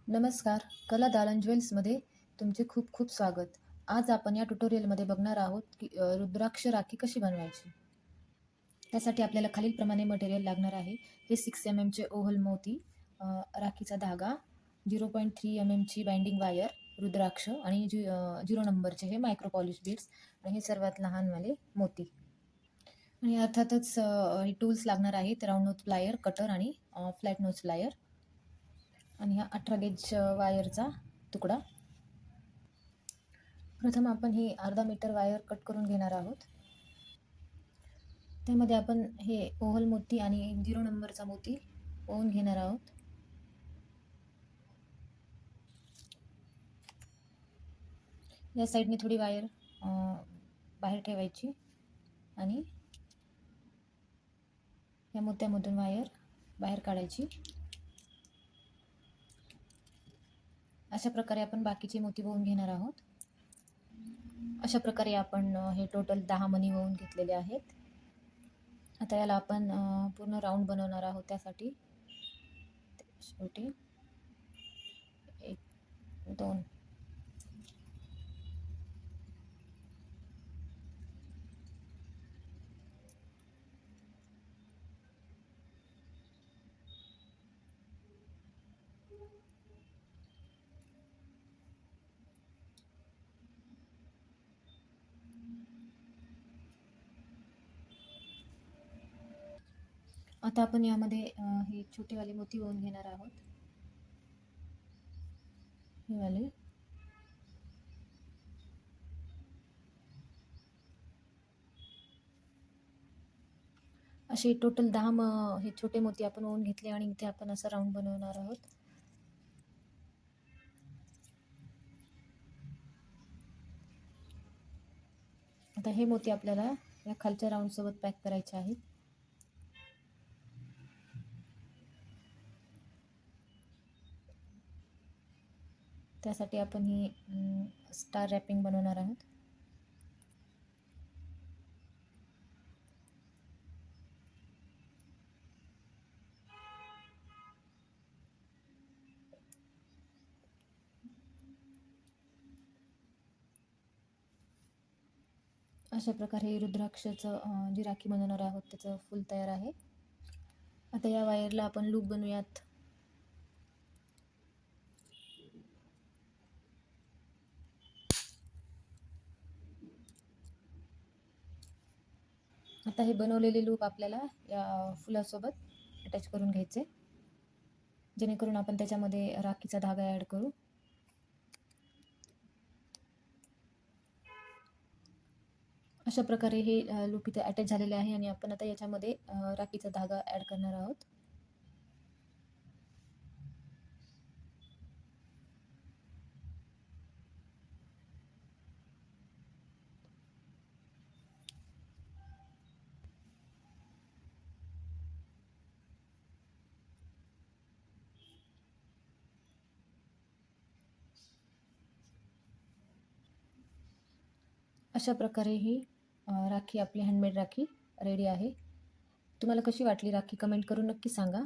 नमस्कार. कला दालन ज्वेल्समध्ये तुमचे खूप खूप स्वागत. आज आपण या ट्युटोरियलमध्ये बघणार आहोत की रुद्राक्ष राखी कशी बनवायची. त्यासाठी आपल्याला खालीलप्रमाणे मटेरियल लागणार आहे. हे 6 mm चे ओव्हल मोती, अ, राखीचा धागा, 0.3 mm ची बाइंडिंग वायर, रुद्राक्ष आणि 0 नंबरचे हे मायक्रो पॉलिश बीड्स आणि हे सर्वात लहानवाले मोती. आणि अर्थातच हे टूल्स लागणार आहेत. राऊंड नोज प्लायर, कटर आणि फ्लॅट नोज प्लायर आणि हा 18 गेज वायरचा तुकडा. प्रथम आपण ही अर्धा मीटर वायर कट करून घेणार आहोत. त्यामध्ये आपण हे ओव्हल मोती आणि 0 नंबरचा मोती ओवून घेणार आहोत. या साईडने थोडी वायर बाहेर ठेवायची आणि या मोत्यामधून वायर बाहेर काढायची. अशा प्रकारे आपण बाकीचे मोती ओवून घेणार आहोत. अशा प्रकारे आपण हे टोटल 10 मणी ओवून घेतलेले आहेत. आता याला आपण पूर्ण राऊंड बनवणार आहोत. त्यासाठी शेवटी 1, 2 आता आपण यामध्ये हे छोटेवाले मोती ओवून घेणार आहोत. हे वाले असे टोटल 10 हे छोटे मोती आपण ओवून घेतले आणि इथे आपण असं राऊंड बनवणार आहोत. आता हे मोती आपल्याला या खालच्या राऊंड सोबत पॅक करायचे आहेत. त्यासाठी आपण ही स्टार रॅपिंग बनवणार आहोत. अशा प्रकारे रुद्राक्षाचं जी राखी बनवणार आहोत त्याचं फुल तयार आहे. आता या वायरला आपण लूप बनवूयात. आता हे बनवलेले लूप आपल्याला या फुलासोबत अटॅच करून घ्यायचे, जेणेकरून आपण त्याच्यामध्ये राखीचा धागा ॲड करू. अशा प्रकारे हे लूप इथे अटॅच झालेले आहे आणि आपण आता याच्यामध्ये राखीचा धागा ॲड करणार आहोत. अशा प्रकारे ही राखी, आपली हँडमेड राखी रेडी आहे. तुम्हाला कशी वाटली राखी कमेंट करून नक्की सांगा.